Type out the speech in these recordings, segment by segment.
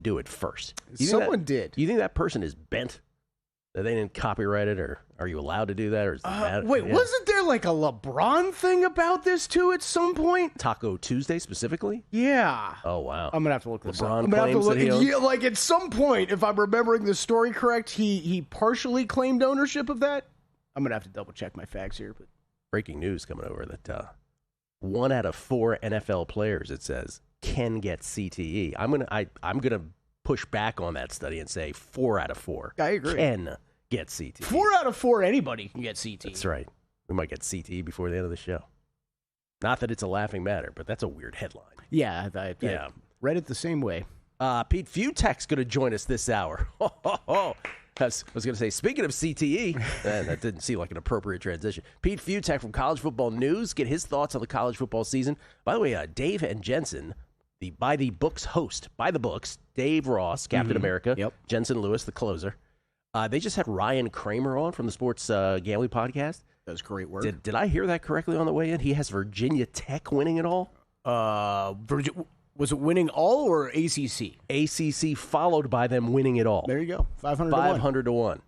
do it first. Someone did. Do you think that person is bent? That they didn't copyright it, or are you allowed to do that? Or is that wasn't there like a LeBron thing about this too at some point? Taco Tuesday specifically? Yeah. Oh wow. I'm gonna have to look this up. LeBron I'm gonna have to claims look. that he owns- Yeah, like at some point, if I'm remembering the story correct, he partially claimed ownership of that. I'm gonna have to double check my facts here, but Breaking news coming over that 1 out of 4 NFL players, it says, can get CTE. I'm gonna push back on that study and say 4 out of 4 I agree. can get CTE. 4 out of 4 anybody can get CTE. That's right. We might get CTE before the end of the show. Not that it's a laughing matter, but that's a weird headline. Yeah, I read it the same way. Pete Fiutak's going to join us this hour. I was going to say, speaking of CTE, that didn't seem like an appropriate transition. Pete Fiutak from College Football News, get his thoughts on the college football season. By the way, Dave and Jensen, the By the Books host, By the Books, Dave Ross, Captain America, Jensen Lewis, the closer. They just had Ryan Kramer on from the Sports Gambling Podcast. That was great work. Did I hear that correctly on the way in? He has Virginia Tech winning it all? Was it winning all or ACC? ACC followed by them winning it all. There you go. 500 to 1.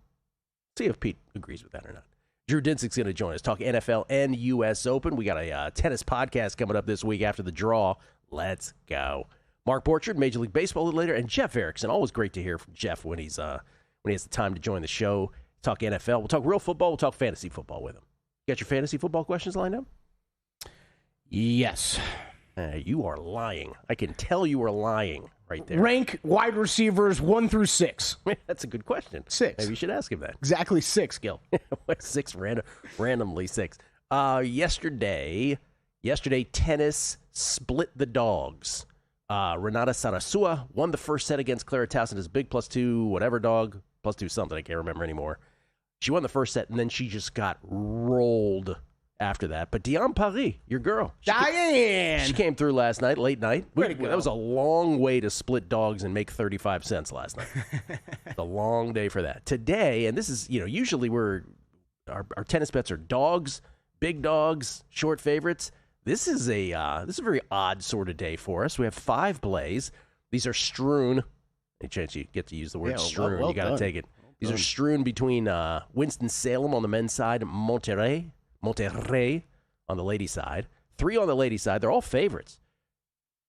See if Pete agrees with that or not. Drew Dinsick's going to join us, talk NFL and U.S. Open. We got a tennis podcast coming up this week after the draw. Let's go. Mark Borchard, Major League Baseball later, and Jeff Erickson. Always great to hear from Jeff when he has the time to join the show. Talk NFL. We'll talk real football. We'll talk fantasy football with him. Got your fantasy football questions lined up? Yes. You are lying. I can tell you are lying right there. Rank wide receivers 1 through 6. That's a good question. 6. Maybe you should ask him that. Exactly 6, Gil. 6 randomly 6. Yesterday, tennis split the dogs. Renata Sarasua won the first set against Clara Towson as big +2 whatever dog, +2 something, I can't remember anymore. She won the first set, and then she just got rolled after that. But Diane Paris, your girl. She came through last night, late night. That was a long way to split dogs and make 35 cents last night. It's a long day for that. Today, and this is, usually our tennis bets are dogs, big dogs, short favorites. This is a very odd sort of day for us. We have 5 plays. These are strewn. Any chance you get to use the word strewn, you got to take it. These are strewn between Winston-Salem on the men's side, Monterrey on the ladies' side. 3 on the ladies' side. They're all favorites.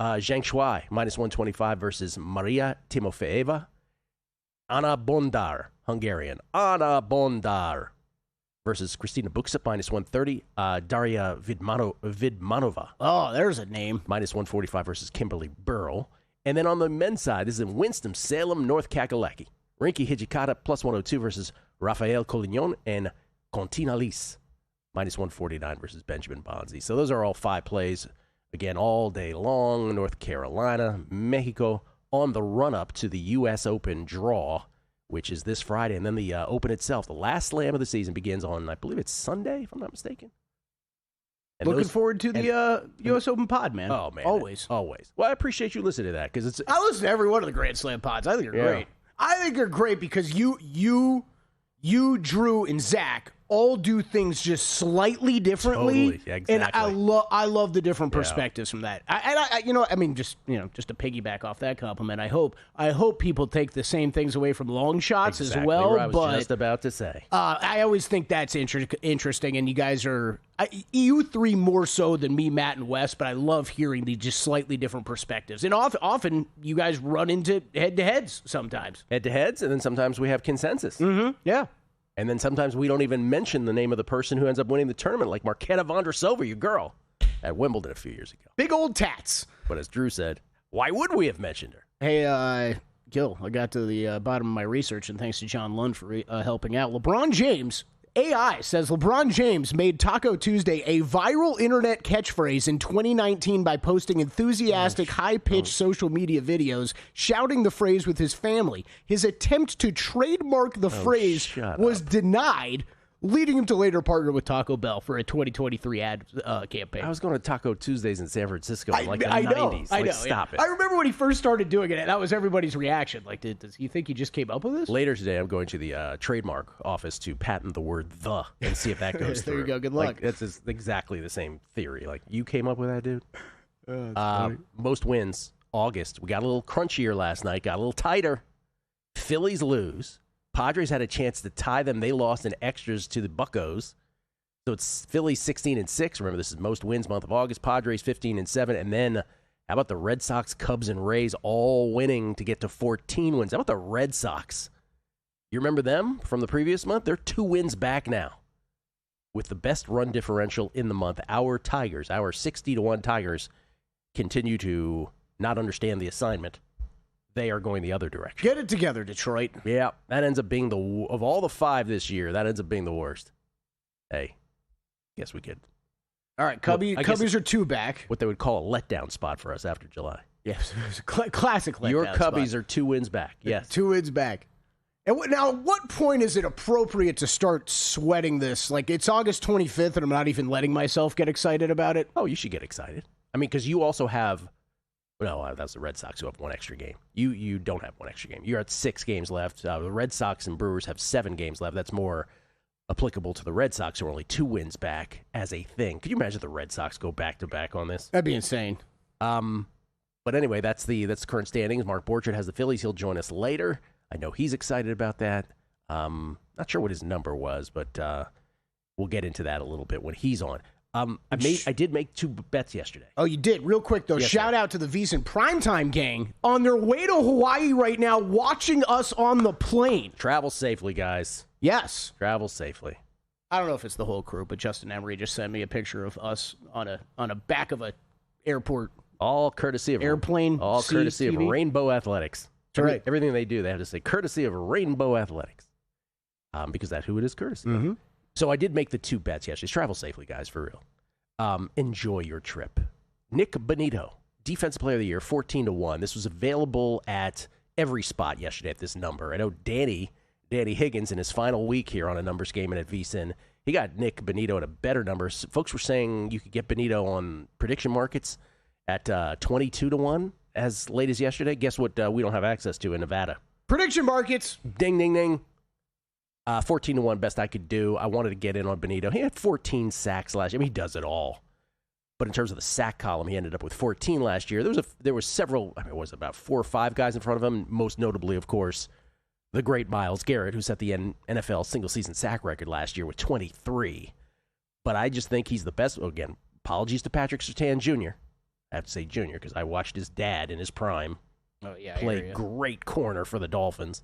Zhang Shuai, -125 versus Maria Timofeeva. Anna Bondar, Hungarian. Anna Bondar versus Kristina Buksip, -130. Daria Vidmanova. Oh, there's a name. -145 versus Kimberly Burrell. And then on the men's side, this is in Winston-Salem, North Kakalaki. Rinky Hijikata, +102 versus Rafael Collignon. And Continalis, -149 versus Benjamin Bonzi. So those are all 5 plays. Again, all day long. North Carolina, Mexico on the run-up to the U.S. Open draw, which is this Friday. And then the Open itself, the last slam of the season, begins on, I believe it's Sunday, if I'm not mistaken. And Looking forward to the U.S. Open pod, man. Oh, man. Always. Well, I appreciate you listening to that, because I listen to every one of the Grand Slam pods. I think they're great. I think they're great because you, Drew, and Zach all do things just slightly differently. Totally. Yeah, exactly. And I love the different perspectives from that. Just to piggyback off that compliment, I hope people take the same things away from long shots as well. What I was just about to say. I always think that's interesting, and you guys are you 3 more so than me, Matt, and Wes. But I love hearing the just slightly different perspectives, and often you guys run into head-to-heads sometimes. Head-to-heads, and then sometimes we have consensus. Mm-hmm. Yeah. And then sometimes we don't even mention the name of the person who ends up winning the tournament, like Marketa Vondrasova, your girl, at Wimbledon a few years ago. Big old tats. But as Drew said, why would we have mentioned her? Hey, Gil, I got to the bottom of my research, and thanks to John Lund for helping out. LeBron James, AI says LeBron James made Taco Tuesday a viral internet catchphrase in 2019 by posting enthusiastic, high-pitched social media videos shouting the phrase with his family. His attempt to trademark the phrase was denied, leading him to later partner with Taco Bell for a 2023 ad campaign. I was going to Taco Tuesdays in San Francisco in the 90s. I know. Stop it. I remember when he first started doing it, that was everybody's reaction. Like, does he think he just came up with this? Later today, I'm going to the trademark office to patent the word "the" and see if that goes through. There you go. Good luck. That's exactly the same theory. Like, you came up with that, dude? Most wins August. We got a little crunchier last night, got a little tighter. Phillies lose. Padres had a chance to tie them. They lost in extras to the Buccos. So it's Phillies 16-6. Remember, this is most wins month of August. Padres 15-7. And then how about the Red Sox, Cubs, and Rays all winning to get to 14 wins? How about the Red Sox? You remember them from the previous month? They're 2 wins back now with the best run differential in the month. Our Tigers, our 60-1 Tigers, continue to not understand the assignment. They are going the other direction. Get it together, Detroit. Yeah, that ends up being of all the 5 this year, that ends up being the worst. Hey, guess we could. All right, Cubbies are 2 back. What they would call a letdown spot for us after July. Yes, classic letdown Your Cubbies spot. are 2 wins back. Yes. 2 wins back. And now, at what point is it appropriate to start sweating this? Like, it's August 25th, and I'm not even letting myself get excited about it. Oh, you should get excited. I mean, because you also have... No, that's the Red Sox who have 1 extra game. You don't have 1 extra game. You're at 6 games left. The Red Sox and Brewers have 7 games left. That's more applicable to the Red Sox, who are only 2 wins back as a thing. Could you imagine the Red Sox go back-to-back on this? That'd be insane. But anyway, that's the current standings. Mark Borchardt has the Phillies. He'll join us later. I know he's excited about that. Not sure what his number was, but we'll get into that a little bit when he's on. I did make 2 bets yesterday. Oh, you did? Real quick, though, yes, shout out to the VSiN Primetime gang on their way to Hawaii right now, watching us on the plane. Travel safely, guys. Yes. Travel safely. I don't know if it's the whole crew, but Justin Emery just sent me a picture of us on a back of a airport. All courtesy of airplane. All courtesy TV. of Rainbow Athletics. That's right. Everything they do, they have to say courtesy of Rainbow Athletics, because that's who it is courtesy of. Mm-hmm. So I did make the 2 bets yesterday. Travel safely, guys, for real. Enjoy your trip. Nick Bonito, Defensive Player of the Year, 14-1. This was available at every spot yesterday at this number. I know Danny Higgins in his final week here on a numbers game and at VSiN, he got Nick Bonito at a better number. Folks were saying you could get Bonito on prediction markets at 22-1 as late as yesterday. Guess what we don't have access to in Nevada? Prediction markets. Ding, ding, ding. 14-1, best I could do. I wanted to get in on Bonito. He had 14 sacks last year. I mean, he does it all. But in terms of the sack column, he ended up with 14 last year. There was several, I mean, it was about 4 or 5 guys in front of him, most notably, of course, the great Myles Garrett, who set the NFL single-season sack record last year with 23. But I just think he's the best. Again, apologies to Patrick Surtain Jr. I have to say Jr. because I watched his dad in his prime play great corner for the Dolphins.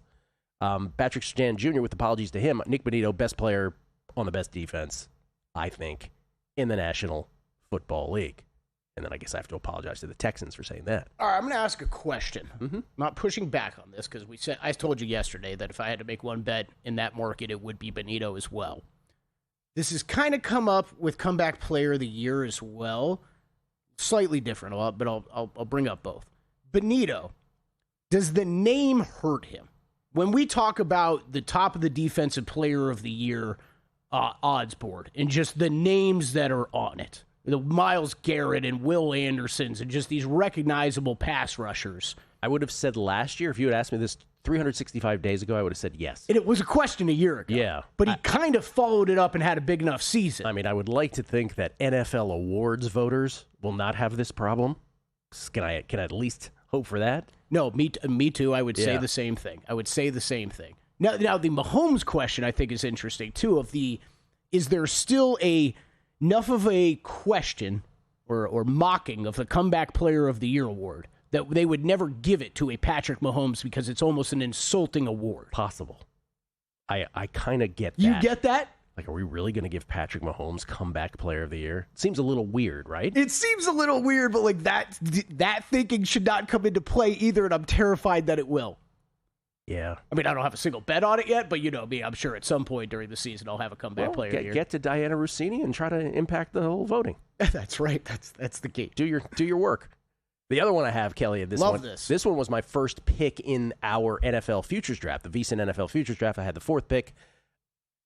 Patrick Surtain Jr., with apologies to him, Nick Bonito, best player on the best defense, I think, in the National Football League. And then I guess I have to apologize to the Texans for saying that. All right, I'm going to ask a question. I'm not pushing back on this because I told you yesterday that if I had to make one bet in that market, it would be Bonito as well. This has kind of come up with Comeback Player of the Year as well. Slightly different, but I'll bring up both. Bonito, does the name hurt him? When we talk about the top of the Defensive Player of the Year odds board and just the names that are on it, the Myles Garrett and Will Andersons and just these recognizable pass rushers. I would have said last year, if you had asked me this 365 days ago, I would have said yes. And it was a question a year ago. Yeah. But he kind of followed it up and had a big enough season. I mean, I would like to think that NFL awards voters will not have this problem. Can I at least hope for that? No, me too. I would say the same thing. Now the Mahomes question I think is interesting too. Is there still enough of a question or mocking of the Comeback Player of the Year award that they would never give it to a Patrick Mahomes because it's almost an insulting award? Possible. I kind of get that. You get that? Like, are we really going to give Patrick Mahomes Comeback Player of the Year? Seems a little weird, right? It seems a little weird, but like that thinking should not come into play either, and I'm terrified that it will. Yeah. I mean, I don't have a single bet on it yet, but you know me, I'm sure at some point during the season I'll have a Comeback Player of the Year. Get to Diana Rossini and try to impact the whole voting. That's right. That's the key. Do your work. The other one I have, Kelly, this one was my first pick in our NFL Futures Draft, the VSiN NFL Futures Draft. I had the 4th pick.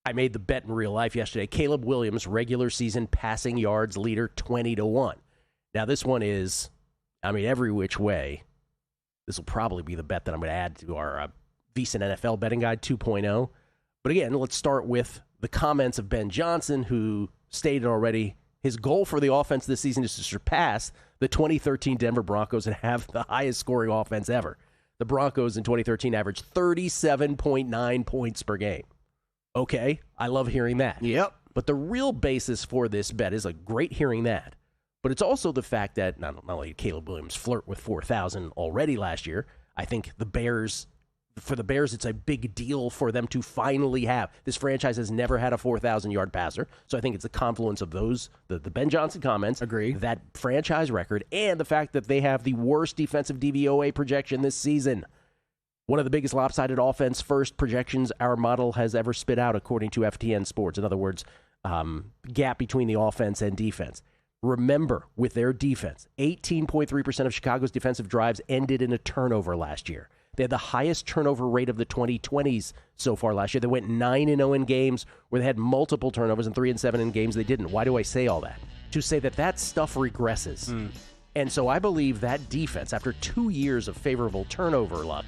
I made the bet in real life yesterday. Caleb Williams, regular season passing yards leader, 20-1. Now, this one is, I mean, every which way. This will probably be the bet that I'm going to add to our VSiN NFL Betting Guide 2.0. But again, let's start with the comments of Ben Johnson, who stated already His goal for the offense this season is to surpass the 2013 Denver Broncos and have the highest scoring offense ever. The Broncos in 2013 averaged 37.9 points per game. Okay, I love hearing that. Yep. But the real basis for this bet is great hearing that. But it's also the fact that not only did Caleb Williams flirt with 4,000 already last year, I think for the Bears, it's a big deal for them to finally have. This franchise has never had a 4,000-yard passer, so I think it's a confluence of those, the Ben Johnson comments, agree, that franchise record, and the fact that they have the worst defensive DVOA projection this season. One of the biggest lopsided offense-first projections our model has ever spit out, according to FTN Sports. In other words, gap between the offense and defense. Remember, with their defense, 18.3% of Chicago's defensive drives ended in a turnover last year. They had the highest turnover rate of the 2020s so far last year. They went 9-0 in games where they had multiple turnovers and 3-7 in games they didn't. Why do I say all that? To say that stuff regresses. And so I believe that defense, after 2 years of favorable turnover luck,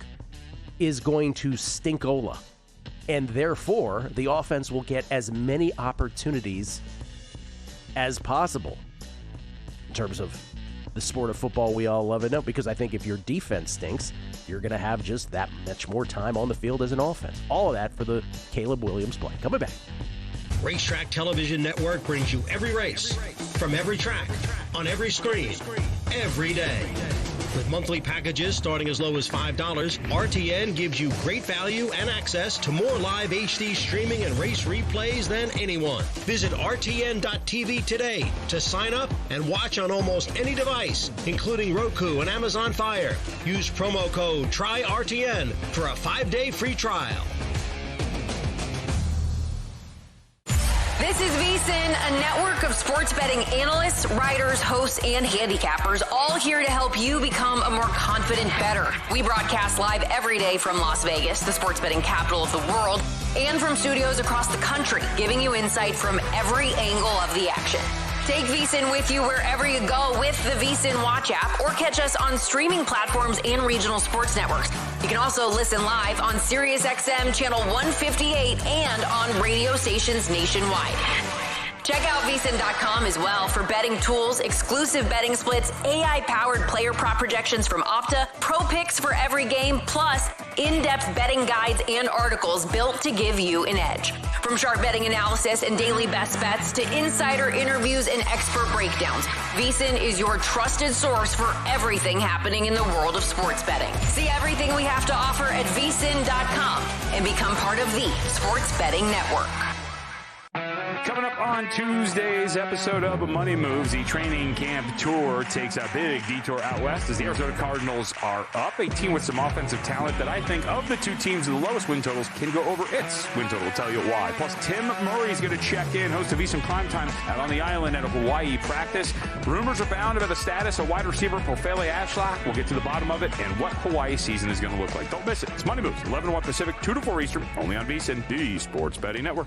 is going to stinkola. And therefore, the offense will get as many opportunities as possible in terms of the sport of football we all love and know, because I think if your defense stinks, you're going to have just that much more time on the field as an offense. All of that for the Caleb Williams play. Coming back. Racetrack Television Network brings you every race, from every track, on every screen, every day. With monthly packages starting as low as $5, RTN gives you great value and access to more live HD streaming and race replays than anyone. Visit RTN.tv today to sign up and watch on almost any device, including Roku and Amazon Fire. Use promo code TRYRTN for a 5-day free trial. This is VSiN, a network of sports betting analysts, writers, hosts, and handicappers, all here to help you become a more confident bettor. We broadcast live every day from Las Vegas, the sports betting capital of the world, and from studios across the country, giving you insight from every angle of the action. Take VSiN with you wherever you go with the VSiN Watch app, or catch us on streaming platforms and regional sports networks. You can also listen live on SiriusXM Channel 158 and on radio stations nationwide. Check out VSiN.com as well for betting tools, exclusive betting splits, AI-powered player prop projections from Opta, pro picks for every game, plus in-depth betting guides and articles built to give you an edge. From sharp betting analysis and daily best bets to insider interviews and expert breakdowns, VSiN is your trusted source for everything happening in the world of sports betting. See everything we have to offer at VSiN.com and become part of the Sports Betting Network. Coming up on Tuesday's episode of Money Moves, the training camp tour takes a big detour out west as the Arizona Cardinals are up. A team with some offensive talent that I think of the two teams with the lowest win totals can go over its win total. We'll tell you why. Plus, Tim Murray's going to check in, host of VSiN Primetime out on the island at a Hawaii practice. Rumors abound about the status of wide receiver Pofele Ashlock. We'll get to the bottom of it and what Hawaii season is going to look like. Don't miss it. It's Money Moves, 11 to 1 Pacific, 2 to 4 Eastern, only on VSiN, the Sports Betting Network.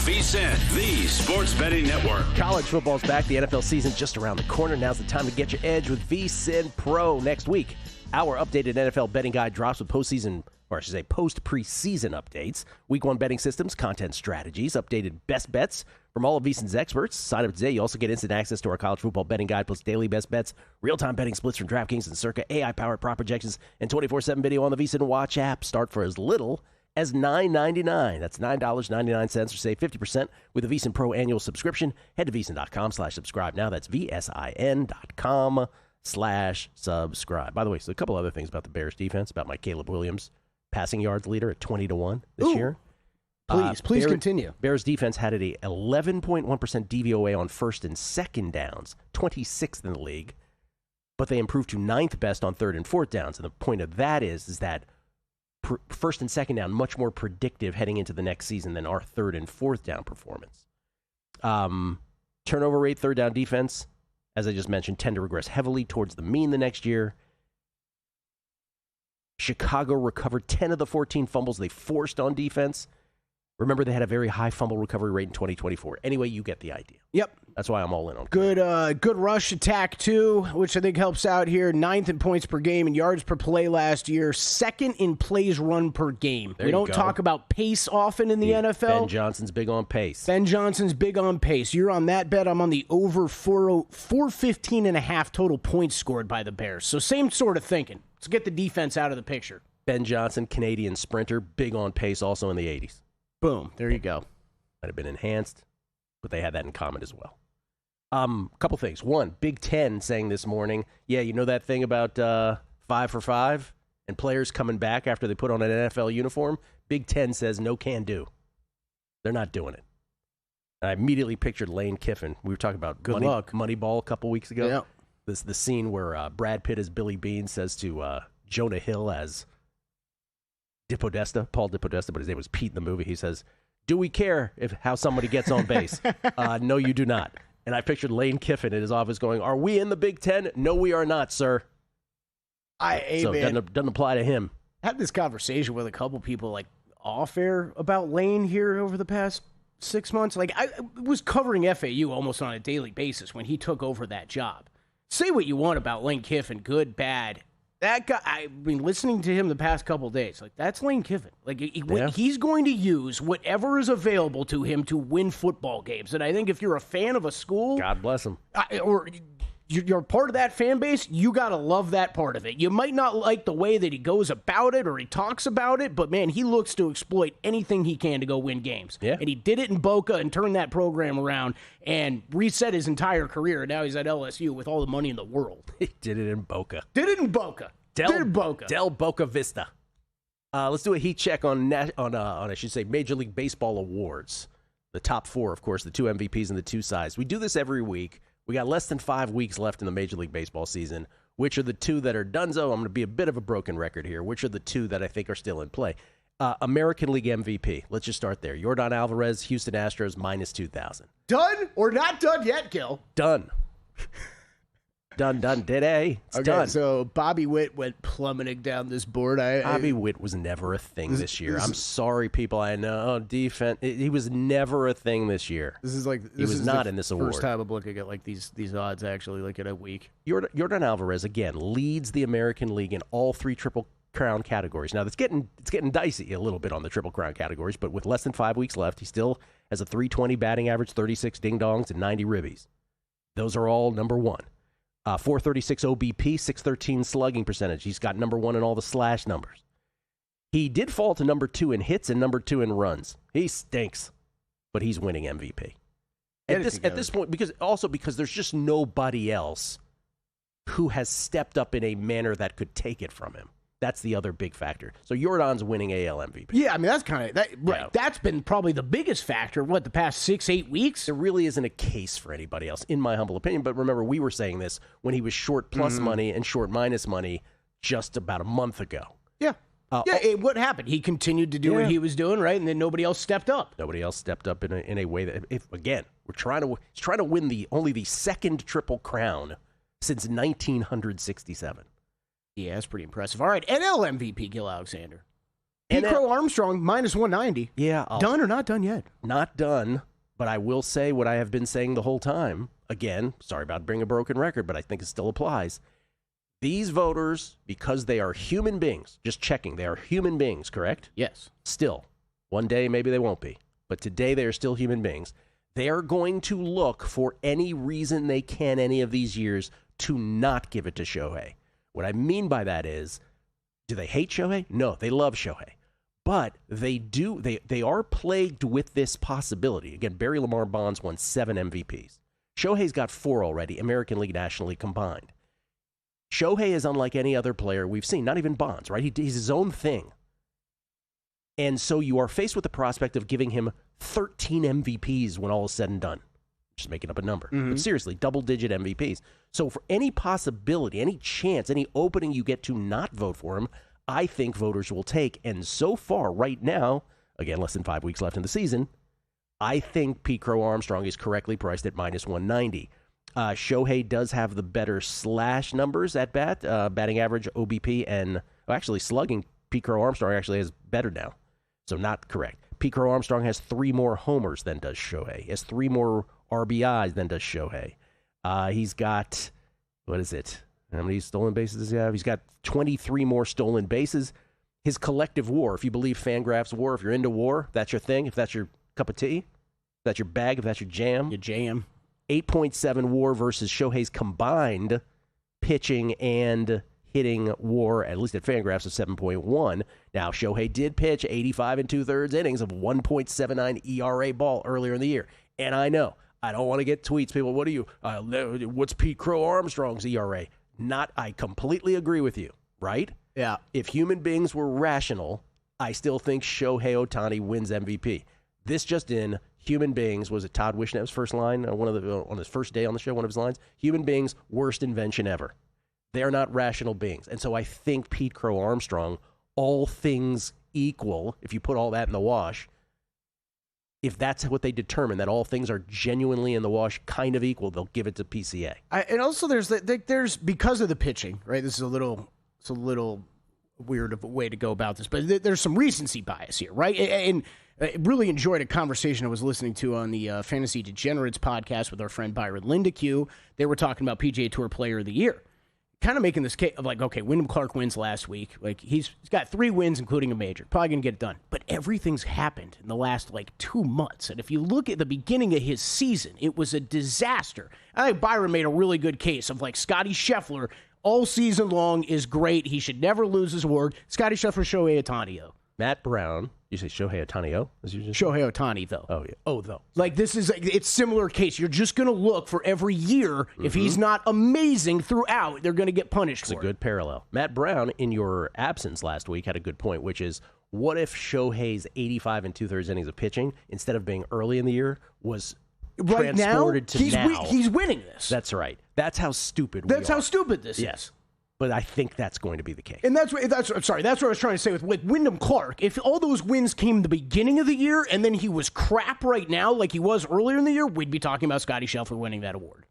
VSiN, the Sports Betting Network. College football's back. The NFL season just around the corner. Now's the time to get your edge with VSiN Pro. Next week, our updated NFL betting guide drops with postseason or I should say post preseason updates, week 1 betting systems, content strategies, updated best bets from all of VSiN's experts. Sign up today. You also get instant access to our college football betting guide, plus daily best bets, real-time betting splits from DraftKings and Circa, AI-powered prop projections, and 24/7 video on the VSiN Watch app. Start for as little as $9.99. That's $9.99, or save 50% with a VSiN Pro annual subscription. Head to VSiN.com/subscribe now. That's VSIN.com/subscribe. By the way, so a couple other things about the Bears defense, about my Caleb Williams passing yards leader at 20-1 this year. Please continue. Bears defense had an 11.1% DVOA on first and second downs, 26th in the league, but they improved to 9th best on third and fourth downs. And the point of that is that first and second down, much more predictive heading into the next season than our third and fourth down performance. Turnover rate, third down defense, as I just mentioned, tend to regress heavily towards the mean the next year. Chicago recovered 10 of the 14 fumbles they forced on defense. Remember, they had a very high fumble recovery rate in 2024. Anyway, you get the idea. Yep. That's why I'm all in on good rush attack, too, which I think helps out here. 9th in points per game and yards per play last year. 2nd in plays run per game. We don't talk about pace often in the NFL. Ben Johnson's big on pace. Ben Johnson's big on pace. You're on that bet. I'm on the over 415.5 total points scored by the Bears. So same sort of thinking. Let's get the defense out of the picture. Ben Johnson, Canadian sprinter, big on pace also in the 80s. Boom. There you go. Might have been enhanced, but they had that in common as well. Couple things. One, Big Ten saying this morning, yeah, you know that thing about 5 for 5 and players coming back after they put on an NFL uniform? Big Ten says no can do. They're not doing it. And I immediately pictured Lane Kiffin. We were talking about Moneyball a couple weeks ago. Yeah. The scene where Brad Pitt as Billy Bean says to Jonah Hill as Paul DiPodesta, but his name was Pete in the movie. He says, "Do we care how somebody gets on base?" No, you do not. And I pictured Lane Kiffin in his office going, "Are we in the Big Ten? No, we are not, sir." It doesn't apply to him. I had this conversation with a couple people like off air about Lane here over the past 6 months. Like I was covering FAU almost on a daily basis when he took over that job. Say what you want about Lane Kiffin, good, bad. That guy, I've been listening to him the past couple of days. Like, that's Lane Kiffin. Like, he's going to use whatever is available to him to win football games. And I think if you're a fan of a school, God bless him, or you're part of that fan base, you got to love that part of it. You might not like the way that he goes about it or he talks about it, but, man, he looks to exploit anything he can to go win games. Yeah. And he did it in Boca and turned that program around and reset his entire career. And now he's at LSU with all the money in the world. He did it in Boca. Del Boca Vista. Let's do a heat check on I should say Major League Baseball awards. The top 4, of course, the 2 MVPs and the 2 sides. We do this every week. We got less than 5 weeks left in the Major League Baseball season. Which are the 2 that are donezo? I'm going to be a bit of a broken record here. Which are the 2 that I think are still in play? American League MVP. Let's just start there. Yordan Alvarez, Houston Astros, minus 2,000. Done or not done yet, Gil? Done. Done today. It's done. So Bobby Witt went plummeting down this board. Bobby Witt was never a thing this year. I'm sorry, people. I know defense. He was never a thing this year. He was not in this award. First time I'm looking at like these odds actually, like in a week. Yordan Alvarez again leads the American League in all 3 Triple Crown categories. Now it's getting dicey a little bit on the Triple Crown categories, but with less than 5 weeks left, he still has a 320 batting average, 36 ding dongs, and 90 ribbies. Those are all number 1. 436 OBP, 613 slugging percentage. He's got number 1 in all the slash numbers. He did fall to number 2 in hits and number 2 in runs. He stinks, but he's winning MVP. At this point, because there's just nobody else who has stepped up in a manner that could take it from him. That's the other big factor. So Yordan's winning AL MVP. Yeah, I mean, that's kind of that. Right. Yeah. That's been probably the biggest factor. The past 6-8 weeks? There really isn't a case for anybody else, in my humble opinion. But remember, we were saying this when he was short plus money and short minus money just about a month ago. Yeah. What happened? He continued to do what he was doing, right? And then nobody else stepped up. Nobody else stepped up in a way that, we're trying to win only the 2nd Triple Crown since 1967. Yeah, that's pretty impressive. All right, NL MVP, Gil Alexander. Pete Crow Armstrong, minus 190. Yeah. Done or not done yet? Not done, but I will say what I have been saying the whole time. Again, sorry about bringing a broken record, but I think it still applies. These voters, because they are human beings, just checking, they are human beings, correct? Yes. Still. One day, maybe they won't be. But today, they are still human beings. They are going to look for any reason they can any of these years to not give it to Shohei. What I mean by that is, do they hate Shohei? No, they love Shohei. But they are plagued with this possibility. Again, Barry Lamar Bonds won 7 MVPs. Shohei's got 4 already, American League, National League combined. Shohei is unlike any other player we've seen, not even Bonds, right? He's his own thing. And so you are faced with the prospect of giving him 13 MVPs when all is said and done. Just making up a number. But seriously, double-digit MVPs. So for any possibility, any chance, any opening you get to not vote for him, I think voters will take. And so far, right now, again, less than 5 weeks left in the season, I think Pete Crow Armstrong is correctly priced at minus 190. Shohei does have the better slash numbers at bat, batting average, OBP, and actually slugging. Pete Crow Armstrong actually has better now. So not correct. Pete Crow Armstrong has 3 more homers than does Shohei. He has 3 more RBIs than does Shohei. He's got, what is it? How many stolen bases does he have? He's got 23 more stolen bases. His collective WAR, if you believe Fangraph's WAR, if you're into WAR, if that's your thing, if that's your cup of tea, if that's your bag, if that's your jam. Your jam. 8.7 WAR versus Shohei's combined pitching and hitting WAR, at least at Fangraphs, of 7.1. Now, Shohei did pitch 85 2/3 innings of 1.79 ERA ball earlier in the year. And I know, I don't want to get tweets. People, what's Pete Crow Armstrong's ERA? I completely agree with you, right? Yeah. If human beings were rational, I still think Shohei Ohtani wins MVP. This just in, human beings, was it Todd Wishnev's first line, on his first day on the show, one of his lines? Human beings, worst invention ever. They're not rational beings. And so I think Pete Crow Armstrong, all things equal, if you put all that in the wash, if that's what they determine, that all things are genuinely in the wash, kind of equal, they'll give it to PCA. And also there's because of the pitching, right? This is a little weird of a way to go about this, but there's some recency bias here, right? And I really enjoyed a conversation I was listening to on the Fantasy Degenerates podcast with our friend Byron Lindeque. They were talking about PGA Tour Player of the Year, kind of making this case of like, okay, Wyndham Clark wins last week. Like he's got 3 wins, including a major. Probably going to get it done. But everything's happened in the last 2 months. And if you look at the beginning of his season, it was a disaster. I think Byron made a really good case of Scotty Scheffler all season long is great. He should never lose his award. Scotty Scheffler, Shohei Ohtani. Matt Brown. You say Shohei Ohtani, as you just Shohei Ohtani, though. Oh, yeah. Oh, though. This is, it's similar case. You're just going to look for every year. If he's not amazing throughout, they're going to get punished for it. It's a good parallel. Matt Brown, in your absence last week, had a good point, which is, what if Shohei's 85 2/3 innings of pitching, instead of being early in the year, was right transported now, to now? He's winning this. That's right. That's how stupid we are. That's how stupid this is. But I think that's going to be the case. And that's what I was trying to say with Wyndham Clark. If all those wins came the beginning of the year and then he was crap right now like he was earlier in the year, we'd be talking about Scotty Scheffler winning that award.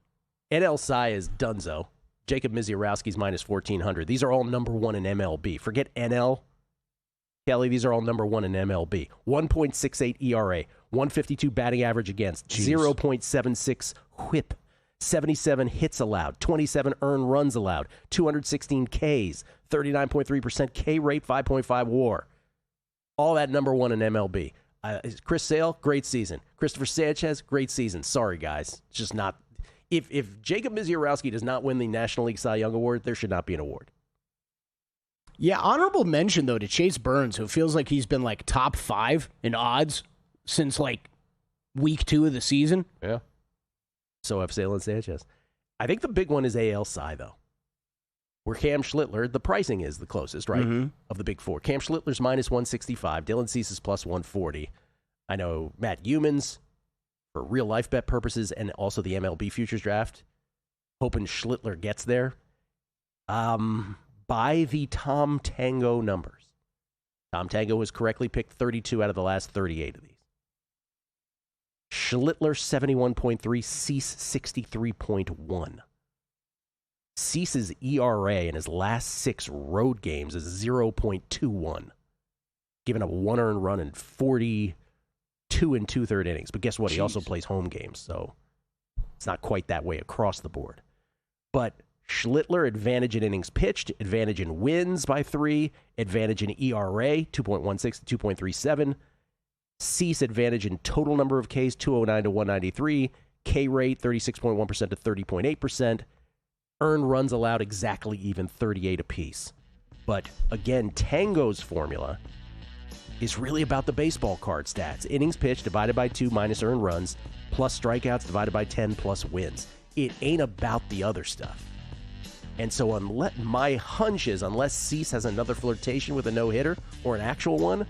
NL Cy is dunzo. Jacob Misiorowski's minus 1,400. These are all number 1 in MLB. Forget NL. Kelly, these are all number 1 in MLB. 1.68 ERA, 152 batting average against, 0.76 whip. 77 hits allowed, 27 earned runs allowed, 216 Ks, 39.3% K rate, 5.5 WAR. All that number 1 in MLB. Chris Sale, great season. Christopher Sanchez, great season. Sorry, guys. It's just not. If Jacob Misiorowski does not win the National League Cy Young Award, there should not be an award. Yeah, honorable mention, though, to Chase Burns, who feels like he's been top 5 in odds since week 2 of the season. Yeah. So have Sale and Sanchez. I think the big one is AL Cy, though, where Cam Schlittler, the pricing is the closest, right, of the big 4. Cam Schlittler's minus 165. Dylan Cease is plus 140. I know Matt Youmans, for real-life bet purposes, and also the MLB Futures Draft, hoping Schlittler gets there. By the Tom Tango numbers. Tom Tango has correctly picked 32 out of the last 38 of these. Schlittler 71.3, Cease 63.1. Cease's ERA in his last 6 road games is 0.21, giving up 1 earned run in 42 2/3 innings. But guess what? He also plays home games, so it's not quite that way across the board. But Schlittler, advantage in innings pitched, advantage in wins by 3, advantage in ERA, 2.16 to 2.37. Cease, advantage in total number of Ks, 209 to 193. K rate, 36.1% to 30.8%. Earned runs allowed exactly even, 38 apiece. But again, Tango's formula is really about the baseball card stats. Innings pitched divided by 2 minus earned runs, plus strikeouts divided by 10 plus wins. It ain't about the other stuff. And so my hunch is, unless Cease has another flirtation with a no-hitter or an actual one,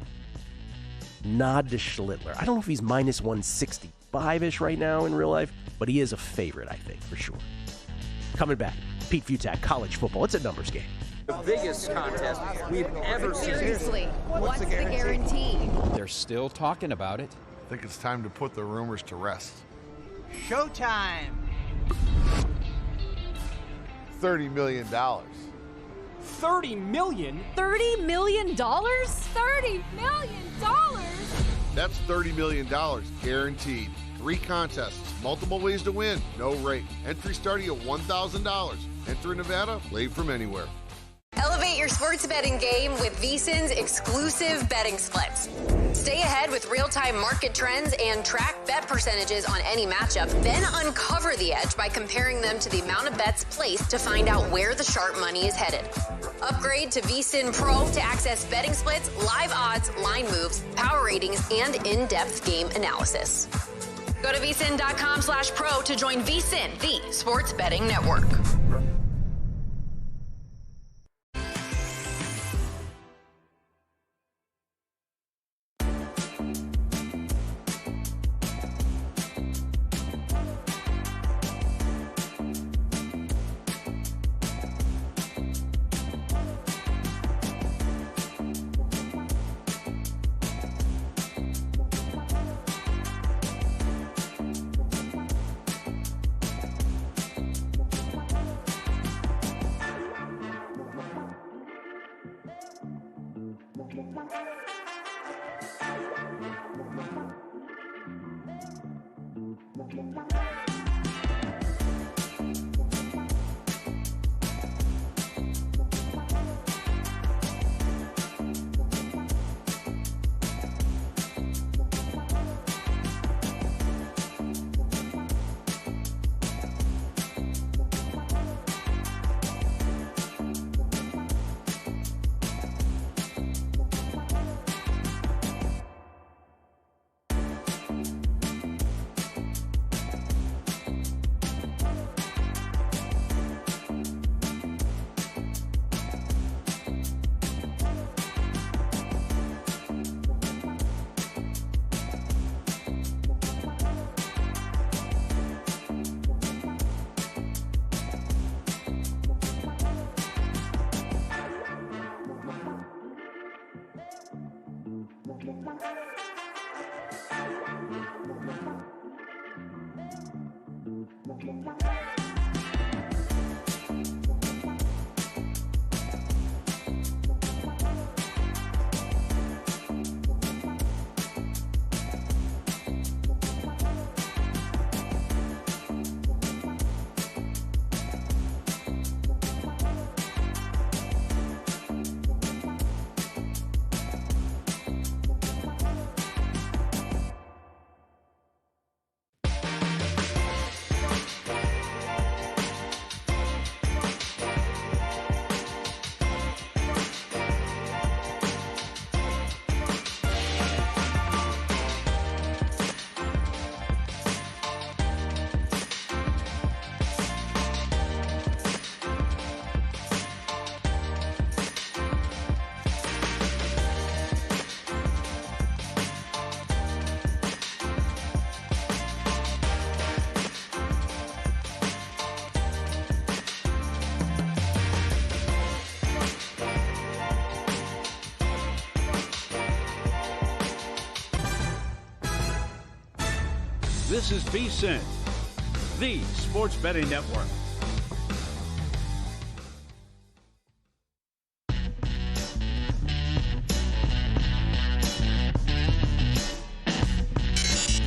nod to Schlittler. I don't know if he's minus 165-ish right now in real life, but he is a favorite, I think, for sure. Coming back, Pete Fiutak, college football. It's a numbers game. The biggest contest we've ever seen. Seriously, what's the guarantee? They're still talking about it. I think it's time to put the rumors to rest. Showtime! $30 million. $30 million? $30 million? $30 million? That's $30 million guaranteed. 3 contests, multiple ways to win, no rate. Entry starting at $1,000. Enter in Nevada, play from anywhere. Elevate your sports betting game with VSiN's exclusive betting splits. Stay ahead with real-time market trends and track bet percentages on any matchup, then uncover the edge by comparing them to the amount of bets placed to find out where the sharp money is headed. Upgrade to VSiN Pro to access betting splits, live odds, line moves, power ratings, and in-depth game analysis. Go to vsin.com/pro to join VSiN, the sports betting network. This is VSiN, the sports betting network.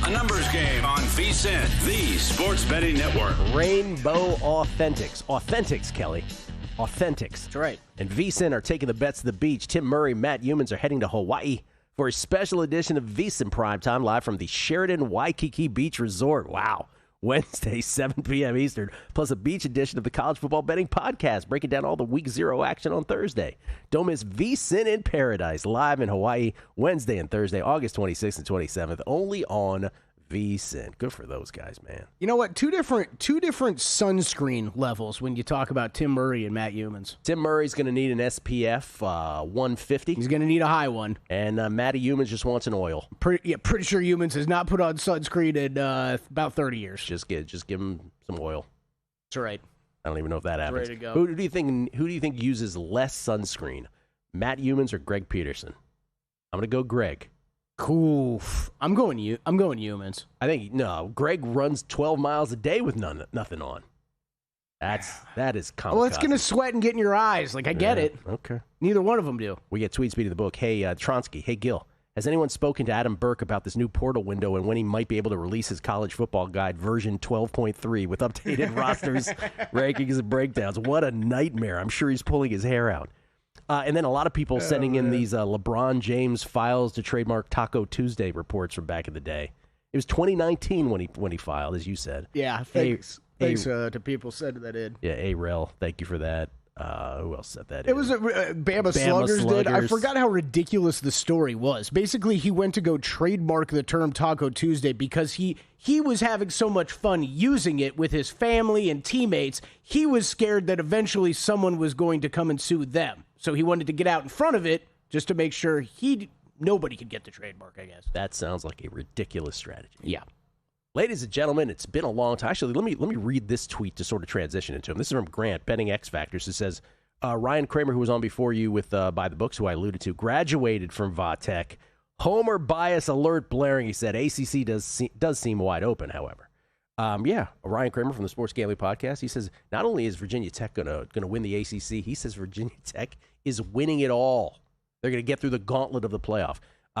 A numbers game on VSiN. VSiN, the Sports Betting Network. Rainbow Authentics, Kelly. Authentics. That's right. And VSiN are taking the bets to the beach. Tim Murray, Matt Humans are heading to Hawaii for a special edition of VSiN Primetime live from the Sheraton Waikiki Beach Resort. Wow. Wednesday, 7 p.m. Eastern, plus a beach edition of the College Football Betting Podcast, breaking down all the Week 0 action on Thursday. Don't miss VSiN in Paradise, live in Hawaii, Wednesday and Thursday, August 26th and 27th, only on VSiN. Good for those guys, man. You know what? Two different sunscreen levels when you talk about Tim Murray and Matt Humans. Tim Murray's going to need an SPF 150. He's going to need a high one. And Matty Humans just wants an oil. Pretty sure Humans has not put on sunscreen in about 30 years. Just give him some oil. That's right. I don't even know if that happens. Ready to go. Who do you think uses less sunscreen, Matt Humans or Greg Peterson? I'm going to go Greg. Cool. I'm going Humans. I think Greg runs 12 miles a day with nothing on. That is kamikaze. Well, it's going to sweat and get in your eyes. Like, I get it. Okay. Neither one of them do. We get tweet speed of the book. Hey, Tronsky. Hey, Gil. Has anyone spoken to Adam Burke about this new portal window and when he might be able to release his college football guide version 12.3 with updated rosters, rankings, and breakdowns? What a nightmare. I'm sure he's pulling his hair out. And then a lot of people sending in these LeBron James files to trademark Taco Tuesday reports from back in the day. It was 2019 when he filed, as you said. Yeah, thanks to people sending that in. Yeah, A-Rel, thank you for that. Who else said that? It was Bama Sluggers did. I forgot how ridiculous the story was. Basically, he went to go trademark the term Taco Tuesday because he was having so much fun using it with his family and teammates. He was scared that eventually someone was going to come and sue them. So he wanted to get out in front of it just to make sure nobody could get the trademark, I guess. That sounds like a ridiculous strategy. Yeah. Ladies and gentlemen, it's been a long time. Actually, let me read this tweet to sort of transition into him. This is from Grant, Betting X Factors. It says, Ryan Kramer, who was on before you with By the Books, who I alluded to, graduated from Vatech. Homer bias alert blaring, he said. ACC does seem wide open, however. Ryan Kramer from the Sports Gambling Podcast, he says, not only is Virginia Tech going to win the ACC, he says Virginia Tech is winning it all. They're going to get through the gauntlet of the playoff.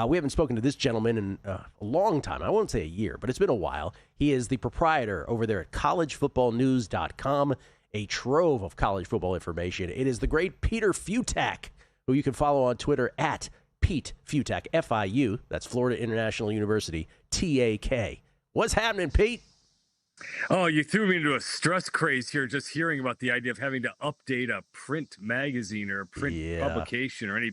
We haven't spoken to this gentleman in a long time. I won't say a year, but it's been a while. He is the proprietor over there at collegefootballnews.com, a trove of college football information. It is the great Peter Fiutak, who you can follow on Twitter at Pete Fiutak, FIU. That's Florida International University, TAK. What's happening, Pete? Oh, you threw me into a stress craze here just hearing about the idea of having to update a print magazine or a print publication or any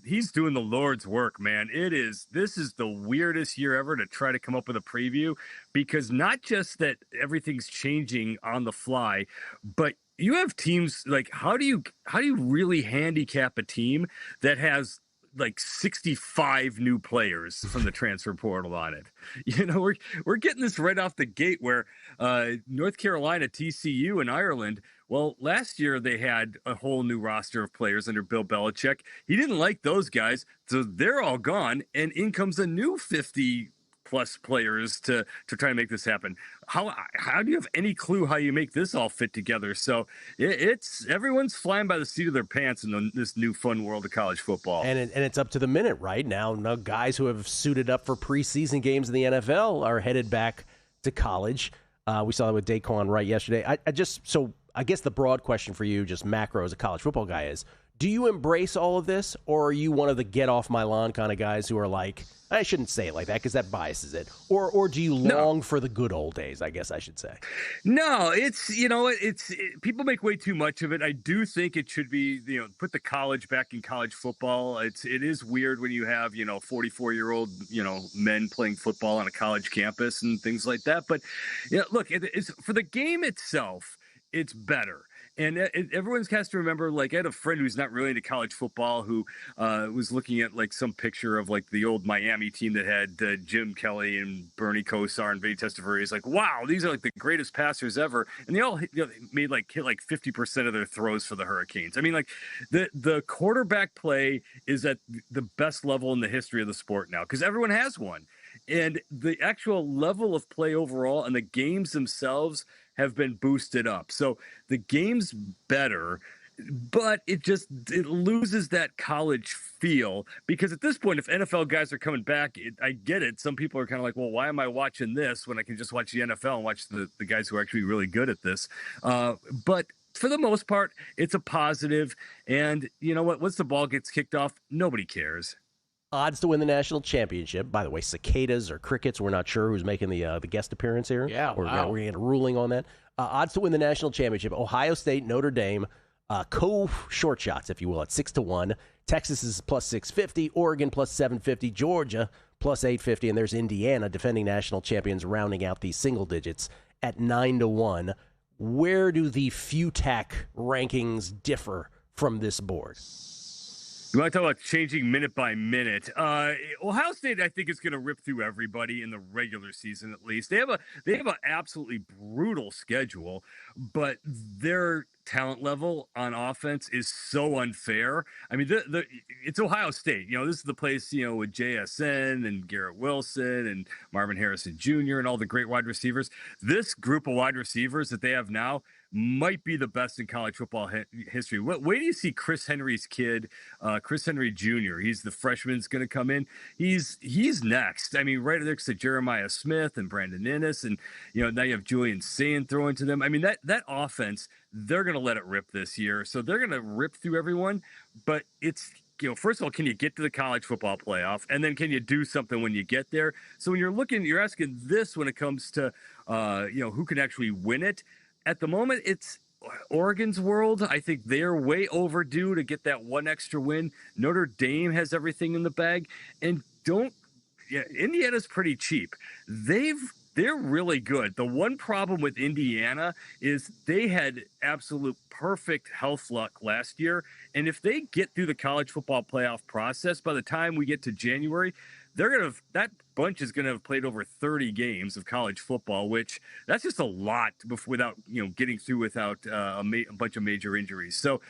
he's doing the Lord's work, man. This is the weirdest year ever to try to come up with a preview, because not just that everything's changing on the fly, but you have teams like, how do you really handicap a team that has like 65 new players from the transfer portal on it? You know, we're getting this right off the gate where North Carolina, TCU, and Ireland, well, last year they had a whole new roster of players under Bill Belichick. He didn't like those guys, so they're all gone, and in comes a new 50 plus players to try to make this happen. How do you have any clue how you make this all fit together? So it's everyone's flying by the seat of their pants in this new fun world of college football. And it's up to the minute right now. Now guys who have suited up for preseason games in the NFL are headed back to college. We saw that with Daquan Wright yesterday. I guess the broad question for you, just macro as a college football guy, is, do you embrace all of this, or are you one of the get off my lawn kind of guys who are like, I shouldn't say it like that because that biases it, or do you long for the good old days, I guess I should say? No, people make way too much of it. I do think it should be, put the college back in college football. It is weird when you have, 44-year-old, men playing football on a college campus and things like that. But look, it's for the game itself, it's better. And everyone has to remember, like, I had a friend who's not really into college football who was looking at, like, some picture of, like, the old Miami team that had Jim Kelly and Bernie Kosar and Vinny Testaverde. He's like, wow, these are, like, the greatest passers ever. And they all hit like 50% of their throws for the Hurricanes. I mean, like, the quarterback play is at the best level in the history of the sport now because everyone has one. And the actual level of play overall and the games themselves have been boosted up. So the game's better. but it loses that college feel, because at this point, if NFL guys are coming back, I get it. Some people are kind of like, well, why am I watching this when I can just watch the NFL and watch the guys who are actually really good at this? But for the most part, it's a positive. And you know what? Once the ball gets kicked off, nobody cares. Odds to win the national championship. By the way, cicadas or crickets, we're not sure who's making the guest appearance here. Yeah, We're wow. going to get a ruling on that. Odds to win the national championship. Ohio State, Notre Dame, co-short shots, if you will, at 6-1. Texas is plus 650. Oregon plus 750. Georgia plus 850. And there's Indiana, defending national champions, rounding out these single digits at 9-1. Where do the Fiutak rankings differ from this board? You want to talk about changing minute by minute? Ohio State, I think, is going to rip through everybody in the regular season. At least they have an absolutely brutal schedule, but their talent level on offense is so unfair. I mean, it's Ohio State. You know, this is the place, you know, with JSN and Garrett Wilson and Marvin Harrison Jr. and all the great wide receivers. This group of wide receivers that they have now might be the best in college football history. Wait do you see Chris Henry's kid, Chris Henry Jr.? He's the freshman's going to come in. He's next. I mean, right next to Jeremiah Smith and Brandon Innes, and you know, now you have Julian Sand throwing to them. I mean, that offense, they're going to let it rip this year. So they're going to rip through everyone. But it's, you know, first of all, can you get to the college football playoff? And then can you do something when you get there? So when you're asking this when it comes to, you know, who can actually win it. At the moment, it's Oregon's world. I think they're way overdue to get that one extra win. Notre Dame has everything in the bag. And Indiana's pretty cheap. They're really good. The one problem with Indiana is they had absolute perfect health luck last year. And if they get through the college football playoff process, by the time we get to January, that bunch is going to have played over 30 games of college football, which that's just a lot without, you know, getting through without a bunch of major injuries. So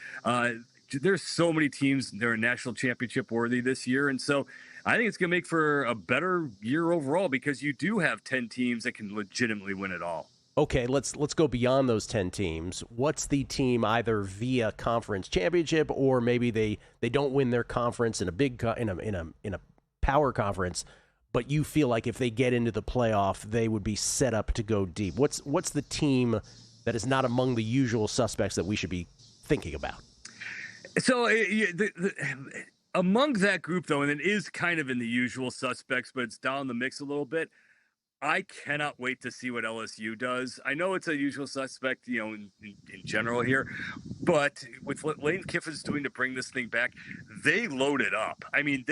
there's so many teams that are national championship worthy this year. And so I think it's going to make for a better year overall, because you do have 10 teams that can legitimately win it all. Okay, let's go beyond those 10 teams. What's the team, either via conference championship or maybe they don't win their conference in a big in a power conference, but you feel like if they get into the playoff, they would be set up to go deep? What's the team that is not among the usual suspects that we should be thinking about? So among that group, though, and it is kind of in the usual suspects, but it's down the mix a little bit, I cannot wait to see what LSU does. I know it's a usual suspect, you know, in general here, but with what Lane Kiffin's doing to bring this thing back, they load it up. I mean,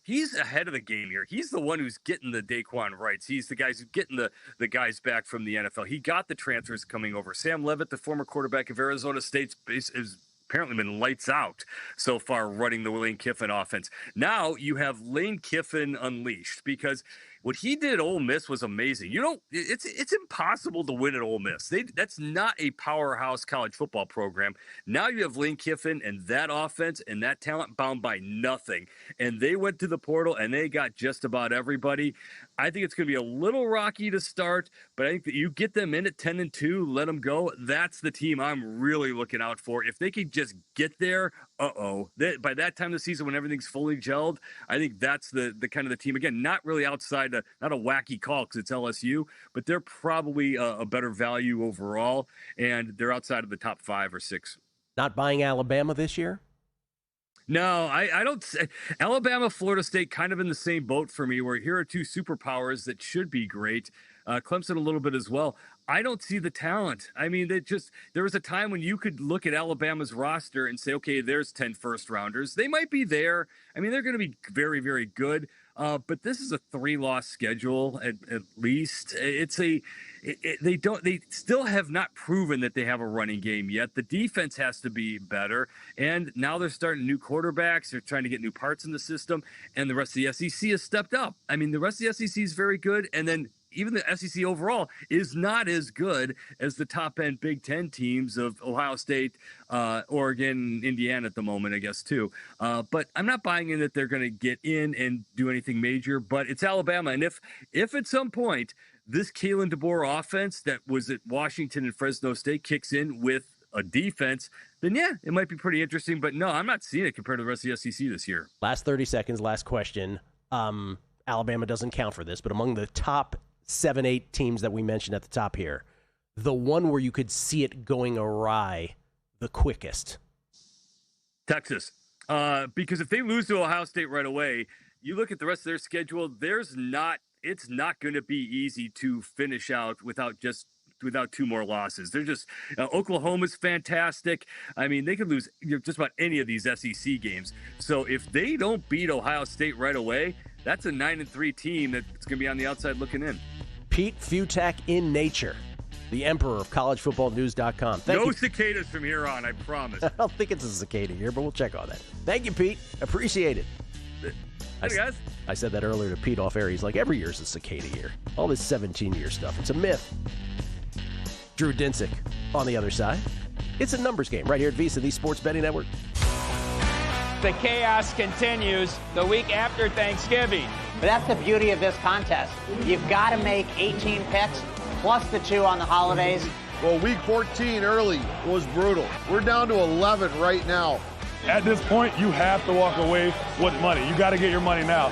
he's ahead of the game here. He's the one who's getting the Daquan Wrights. He's the guys who's getting the guys back from the NFL. He got the transfers coming over. Sam Levitt, the former quarterback of Arizona State, is apparently been lights out so far running the Lane Kiffin offense. Now you have Lane Kiffin unleashed, because what he did at Ole Miss was amazing. It's impossible to win at Ole Miss. That's not a powerhouse college football program. Now you have Lane Kiffin and that offense and that talent bound by nothing. And they went to the portal and they got just about everybody. I think it's going to be a little rocky to start, but I think that you get them in at 10-2, let them go. That's the team I'm really looking out for. If they could just get there, by that time of the season when everything's fully gelled, I think that's the kind of the team. Again, not really outside, not a wacky call because it's LSU, but they're probably a better value overall, and they're outside of the top 5 or 6. Not buying Alabama this year? No, I don't. Alabama, Florida State, kind of in the same boat for me, where here are two superpowers that should be great. Clemson a little bit as well. I don't see the talent. I mean, there was a time when you could look at Alabama's roster and say, okay, there's 10 first-rounders. They might be there. I mean, they're going to be very, very good. But this is a 3-loss schedule at least. They still have not proven that they have a running game yet. The defense has to be better. And now they're starting new quarterbacks. They're trying to get new parts in the system. And the rest of the SEC has stepped up. I mean, the rest of the SEC is very good. And then even the SEC overall is not as good as the top-end Big Ten teams of Ohio State, Oregon, Indiana at the moment, I guess, too. But I'm not buying in that they're going to get in and do anything major, but it's Alabama. And if at some point this Kalen DeBoer offense that was at Washington and Fresno State kicks in with a defense, then yeah, it might be pretty interesting. But no, I'm not seeing it compared to the rest of the SEC this year. Last 30 seconds, last question. Alabama doesn't count for this, but among the top 7-8 teams that we mentioned at the top here, the one where you could see it going awry the quickest? Texas. Because if they lose to Ohio State right away, you look at the rest of their schedule, it's not going to be easy to finish out without two more losses. They're just Oklahoma's fantastic. I mean, they could lose just about any of these SEC games. So if they don't beat Ohio State right away, that's a 9-3 team that's going to be on the outside looking in. Pete Fiutak in nature, the emperor of collegefootballnews.com. No cicadas from here on, I promise. I don't think it's a cicada here, but we'll check on that. Thank you, Pete. Appreciate it. Hey, guys. I said that earlier to Pete off air. He's like, every year's a cicada year. All this 17-year stuff. It's a myth. Drew Dinsick on the other side. It's a numbers game right here at VSiN, the Sports Betting Network. The chaos continues the week after Thanksgiving. But that's the beauty of this contest. You've got to make 18 picks plus the 2 on the holidays. Well, week 14 early was brutal. We're down to 11 right now. At this point, you have to walk away with money. You got to get your money now.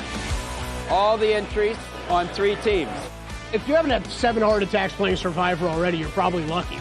All the entries on 3 teams. If you haven't had 7 heart attacks playing Survivor already, you're probably lucky.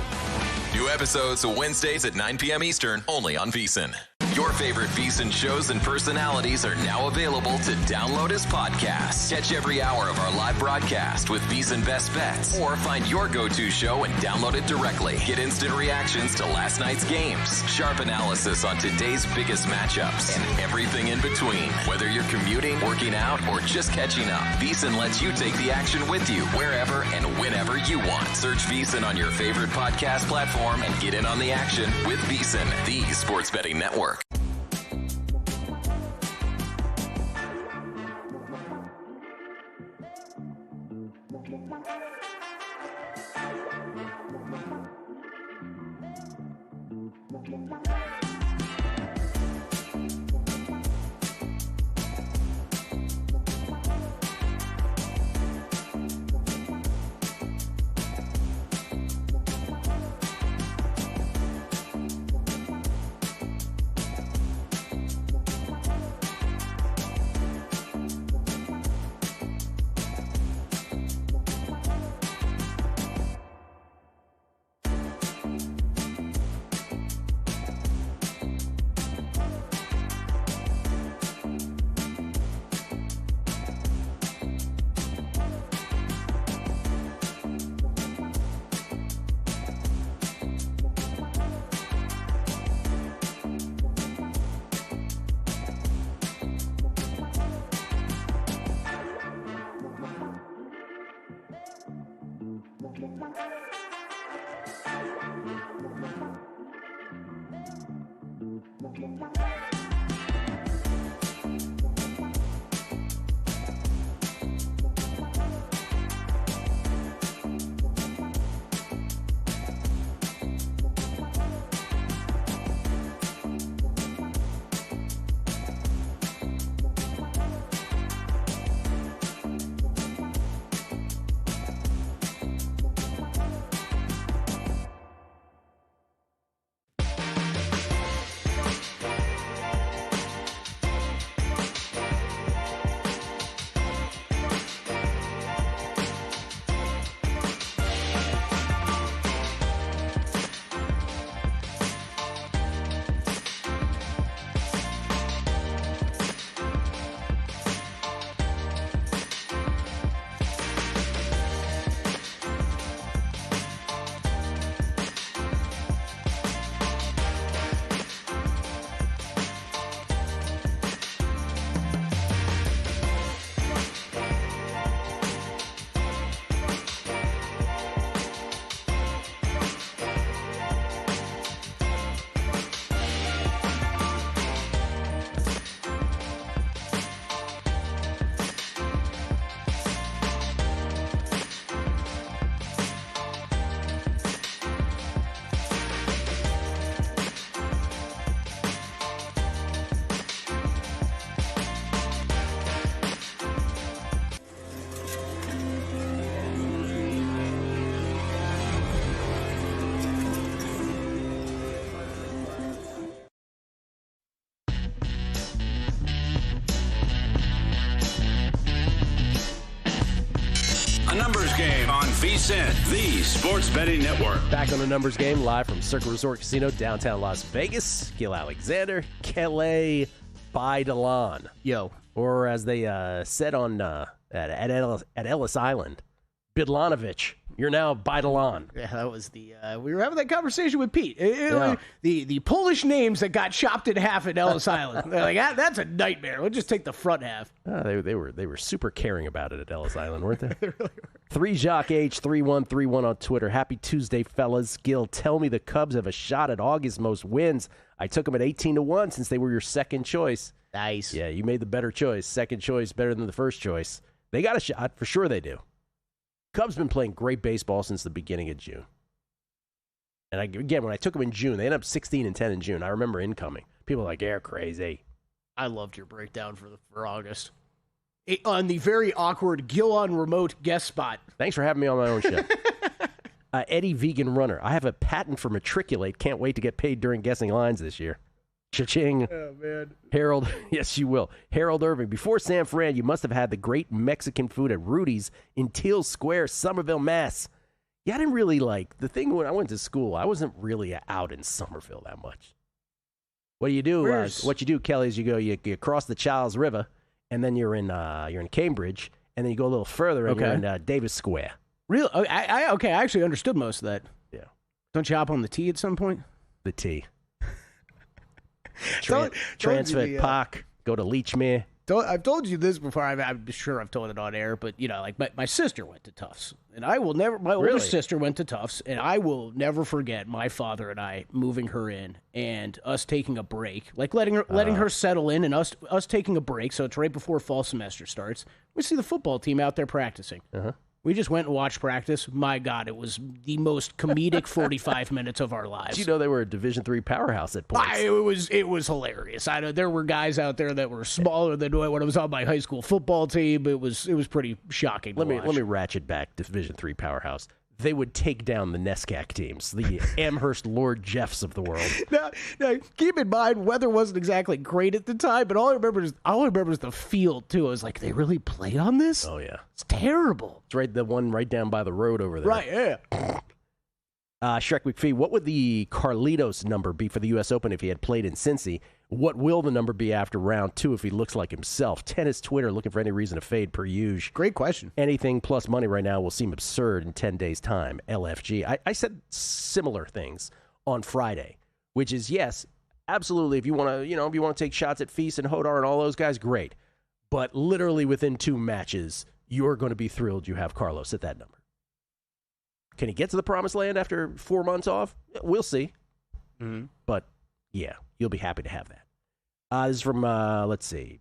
New episodes Wednesdays at 9 p.m. Eastern, only on VSiN. Your favorite VSiN shows and personalities are now available to download as podcasts. Catch every hour of our live broadcast with VSiN Best Bets, or find your go-to show and download it directly. Get instant reactions to last night's games, sharp analysis on today's biggest matchups, and everything in between. Whether you're commuting, working out, or just catching up, VSiN lets you take the action with you wherever and whenever you want. Search VSiN on your favorite podcast platform and get in on the action with VSiN, the Sports Betting Network. VSiN, the Sports Betting Network. Back on the numbers game, live from Circa Resort Casino, downtown Las Vegas. Gil Alexander, Kelly Baidalan. Yo. Or as they said on at Ellis Island, Bidlanovich. You're now Baidalan. Yeah, that was the we were having that conversation with Pete. The Polish names that got chopped in half at Ellis Island. They're like, that's a nightmare. We'll just take the front half. They were super caring about it at Ellis Island, weren't they? They really were. 3JockH3131 on Twitter. Happy Tuesday, fellas. Gil, tell me the Cubs have a shot at August most wins. I took them at 18-1 since they were your second choice. Nice. Yeah, you made the better choice. Second choice better than the first choice. They got a shot. For sure they do. Cubs been playing great baseball since the beginning of June. And again, when I took them in June, they ended up 16-10 in June. I remember incoming. People were like, "You're crazy." I loved your breakdown for August. On the very awkward Gil on remote guest spot. Thanks for having me on my own show. Eddie Vegan Runner. I have a patent for matriculate. Can't wait to get paid during guessing lines this year. Cha-ching. Oh, man. Harold, yes, you will. Harold Irving, before San Fran, you must have had the great Mexican food at Rudy's in Teal Square, Somerville, Mass. Yeah, I didn't really like, the thing when I went to school, I wasn't really out in Somerville that much. What you do, Kelly, is you cross the Charles River, and then you're in Cambridge, and then you go a little further, and you're in Davis Square. Really? I actually understood most of that. Yeah. Don't you hop on the T at some point? The T. Transfer Park, go to Leechmere. I've told you this before. I'm sure I've told it on air, but like my sister went to Tufts, and I will never. My older sister went to Tufts, and I will never forget my father and I moving her in and us taking a break, like letting her settle in, and us taking a break. So it's right before fall semester starts. We see the football team out there practicing. We just went and watched practice. My God, it was the most comedic 45 minutes of our lives. Did you know they were a Division III powerhouse at points? It was hilarious. I know there were guys out there that were smaller than when I was on my high school football team. It was pretty shocking. Let me ratchet back Division III powerhouse. They would take down the NESCAC teams, the Amherst Lord Jeffs of the world. Now, keep in mind, weather wasn't exactly great at the time, but all I remember is the field too. I was like, they really play on this? Oh yeah, it's terrible. It's the one right down by the road over there. Right, yeah. Shrek McPhee, what would the Carlitos number be for the U.S. Open if he had played in Cincy? What will the number be after round 2 if he looks like himself? Tennis Twitter looking for any reason to fade per usual. Great question. Anything plus money right now will seem absurd in 10 days' time. LFG. I said similar things on Friday, which is yes, absolutely. If you want to, take shots at Feast and Hodar and all those guys, great. But literally within 2 matches, you're going to be thrilled you have Carlos at that number. Can he get to the promised land after 4 months off? We'll see. But, yeah, you'll be happy to have that. This is from, let's see,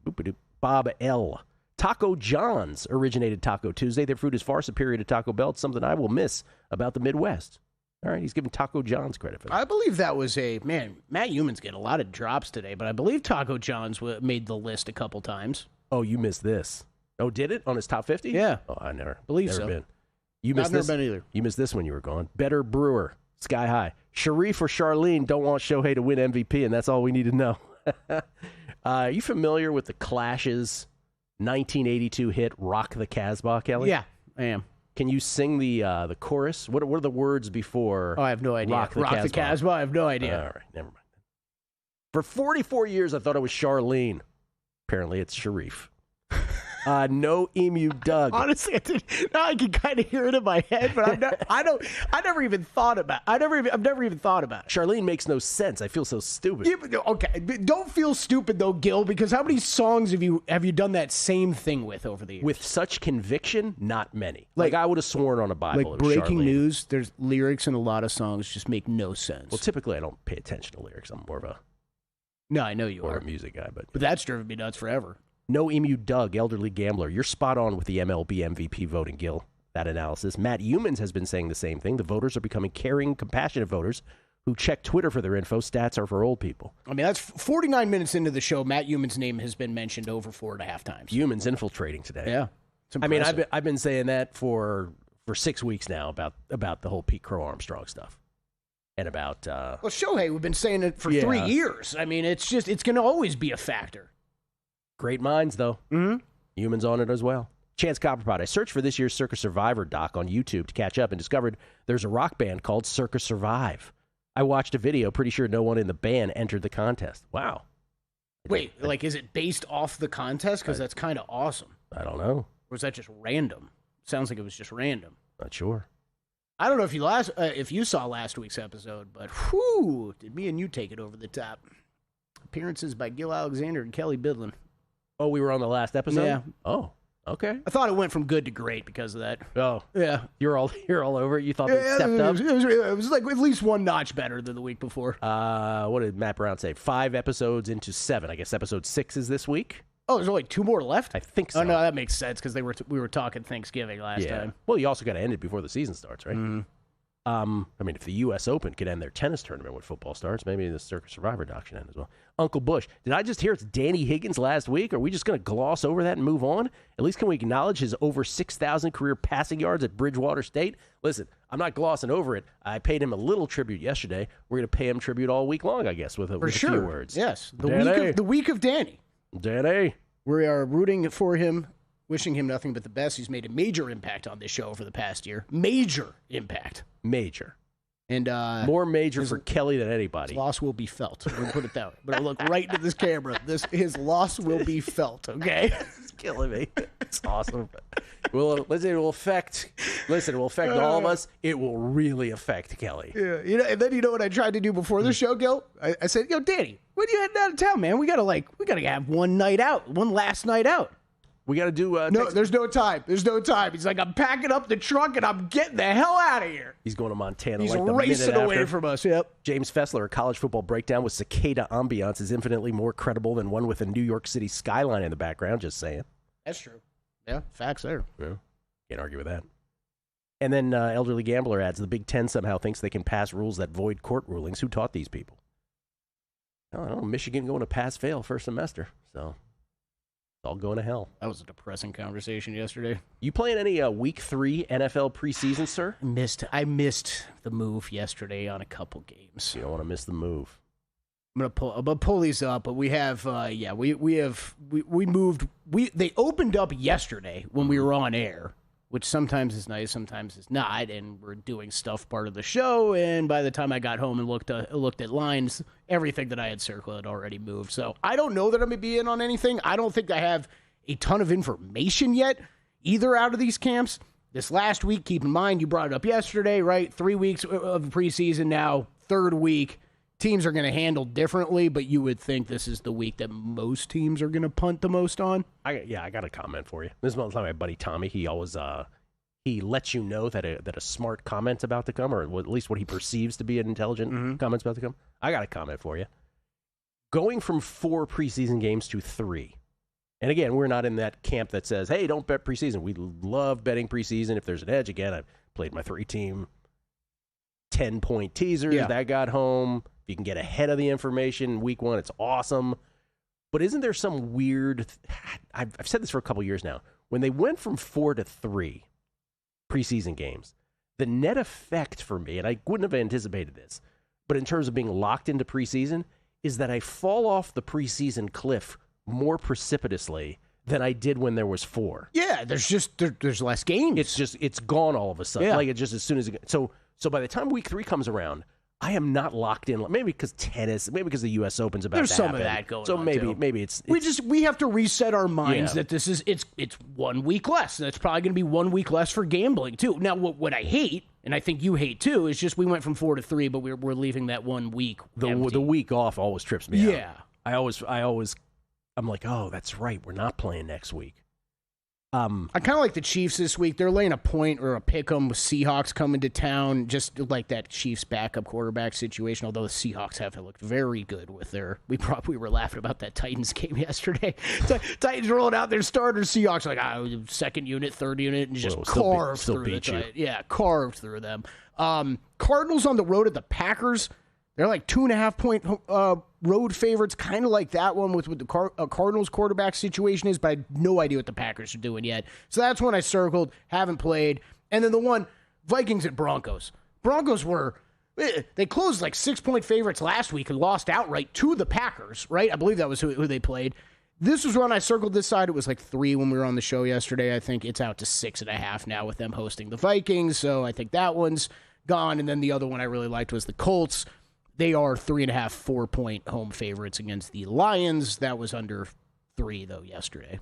Bob L. Taco John's originated Taco Tuesday. Their food is far superior to Taco Bell. It's something I will miss about the Midwest. All right, he's giving Taco John's credit for that. I believe that was Matt Human's getting a lot of drops today, but I believe Taco John's made the list a couple times. Oh, you missed this. Oh, did it? On his top 50? Yeah. Oh, I never so. Been. I've never been either. You missed this when you were gone. Better Brewer, Sky High. Sharif or Charlene don't want Shohei to win MVP, and that's all we need to know. Are you familiar with the Clash's 1982 hit "Rock the Casbah," Kelly? Yeah, I am. Can you sing the chorus? What are the words before? Oh, I have no idea. Rock the Casbah. I have no idea. All right, never mind. For 44 years, I thought it was Charlene. Apparently, it's Sharif. No Emu Doug. Honestly, now I can kind of hear it in my head, but I've never even thought about it. I've never even thought about it. Charlene makes no sense. I feel so stupid. Yeah, okay, don't feel stupid though, Gil, because how many songs have you done that same thing with over the years? With such conviction, not many. Like I would have sworn on a Bible. Like breaking news, there's lyrics in a lot of songs just make no sense. Well, typically I don't pay attention to lyrics. I'm more of a I know you are a music guy, but that's driven me nuts forever. No Emu Doug, elderly gambler. You're spot on with the MLB MVP voting, Gil. That analysis. Matt Humans has been saying the same thing. The voters are becoming caring, compassionate voters who check Twitter for their info. Stats are for old people. I mean, that's 49 minutes into the show. Matt Humans' name has been mentioned over 4.5 times. Humans infiltrating today. Yeah. I mean, I've been saying that for 6 weeks now about the whole Pete Crow Armstrong stuff. And about... well, Shohei, we've been saying it for 3 years. I mean, it's going to always be a factor. Great minds, though. Mm-hmm. Humans on it as well. Chance Copperpot, I searched for this year's Circa Survivor doc on YouTube to catch up and discovered there's a rock band called Circa Survive. I watched a video, pretty sure no one in the band entered the contest. Wow. Wait, like, is it based off the contest? Because that's kind of awesome. I don't know. Or is that just random? Sounds like it was just random. Not sure. I don't know if you saw last week's episode, but whew, did me and you take it over the top. Appearances by Gil Alexander and Kelly Bidlin. Oh, we were on the last episode? Yeah. Oh. Okay. I thought it went from good to great because of that. Oh. Yeah. You're all over it? You thought they stepped up? It was like at least one notch better than the week before. What did Matt Brown say? 5 episodes into 7. I guess episode 6 is this week? Oh, there's only 2 more left? I think so. Oh, no, that makes sense because we were talking Thanksgiving last time. Well, you also got to end it before the season starts, right? Mm-hmm. I mean, if the U.S. Open could end their tennis tournament when football starts, maybe the Circa Survivor doc should end as well. Uncle Bush, did I just hear it's Danny Higgins last week? Are we just going to gloss over that and move on? At least can we acknowledge his over 6,000 career passing yards at Bridgewater State? Listen, I'm not glossing over it. I paid him a little tribute yesterday. We're going to pay him tribute all week long, I guess, with a few words. Yes, the week of Danny. Danny. We are rooting for him, wishing him nothing but the best. He's made a major impact on this show over the past year. Major impact. Major. And more major for Kelly than anybody. His loss will be felt. We'll put it that way. But I look right into this camera. His loss will be felt, okay? It's killing me. It's awesome. Well, listen, it will affect all of us. It will really affect Kelly. Yeah. And then you know what I tried to do before the show, Gil? I said, yo, Danny, when you heading out of town, man? We gotta have one last night out. We got to do... no, there's no time. There's no time. He's like, I'm packing up the trunk and I'm getting the hell out of here. He's going to Montana. He's like the racing away from us, yep. James Fessler, a college football breakdown with cicada ambiance is infinitely more credible than one with a New York City skyline in the background, just saying. That's true. Yeah, facts there. Yeah, can't argue with that. And then Elderly Gambler adds, the Big Ten somehow thinks they can pass rules that void court rulings. Who taught these people? I don't know. Michigan going to pass-fail first semester, so... all going to hell. That was a depressing conversation yesterday. You playing any Week 3 NFL preseason, sir? I missed the move yesterday on a couple games. You don't want to miss the move. I'm gonna pull these up, but we have we moved. They opened up yesterday when we were on air, which sometimes is nice, sometimes it's not, and we're doing stuff part of the show. And by the time I got home and looked at lines, everything that I had circled had already moved. So I don't know that I'm gonna be in on anything. I don't think I have a ton of information yet, either out of these camps. This last week, keep in mind, you brought it up yesterday, right? 3 weeks of preseason now, 3rd week. Teams are going to handle differently, but you would think this is the week that most teams are going to punt the most on. I got a comment for you. This is my buddy Tommy. He always he lets you know that a smart comment's about to come, or at least what he perceives to be an intelligent comment's about to come. I got a comment for you. Going from 4 preseason games to 3. And again, we're not in that camp that says, hey, don't bet preseason. We love betting preseason. If there's an edge, again, I've played my 3-team 10-point teasers. Yeah. That got home. If you can get ahead of the information week 1, it's awesome. But isn't there some weird... I've said this for a couple years now. When they went from 4 to 3 preseason games, the net effect for me, and I wouldn't have anticipated this, but in terms of being locked into preseason, is that I fall off the preseason cliff more precipitously than I did when there was 4. Yeah, there's less games. It's gone all of a sudden. Yeah. Like, it just as soon as it... So by the time week 3 comes around, I am not locked in. Maybe because tennis, maybe because the U.S. Open's about There's to some happen. of that going so on, maybe too. maybe it's we have to reset our minds that this is it's 1 week less. That's probably going to be 1 week less for gambling too. Now, what I hate, and I think you hate too, is just we went from 4 to 3, but we're leaving that 1 week. The week off always trips me Yeah. out. I'm like, oh, that's right. We're not playing next week. I kind of like the Chiefs this week. They're laying a point or a pick 'em with Seahawks coming to town, just like that Chiefs backup quarterback situation, although the Seahawks haven't looked very good with their... We were laughing about that Titans game yesterday. Titans rolling out their starters. Seahawks like, second unit, third unit, and just carved through the Titans. Yeah, carved through them. Cardinals on the road at the Packers. They're like 2.5-point road favorites, kind of like that one with what the Cardinals quarterback situation is, but I have no idea what the Packers are doing yet. So that's one I circled, haven't played. And then the one, Vikings at Broncos. Broncos they closed like 6-point favorites last week and lost outright to the Packers, right? I believe that was who they played. This was one I circled this side. It was like 3 when we were on the show yesterday. I think it's out to 6.5 now with them hosting the Vikings. So I think that one's gone. And then the other one I really liked was the Colts. They are 3.5, 4-point home favorites against the Lions. That was under 3, though, yesterday.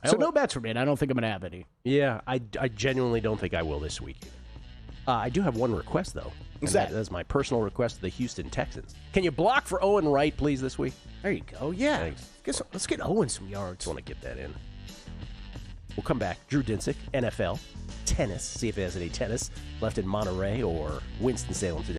So no bets for me. I don't think I'm going to have any. Yeah, I genuinely don't think I will this week. I do have one request, though. What's that? That's my personal request to the Houston Texans. Can you block for Owen Wright, please, this week? There you go. Yeah. Thanks. Let's get Owen some yards. Just want to get that in. We'll come back. Drew Dinsick, NFL, tennis. See if he has any tennis left in Monterey or Winston-Salem today.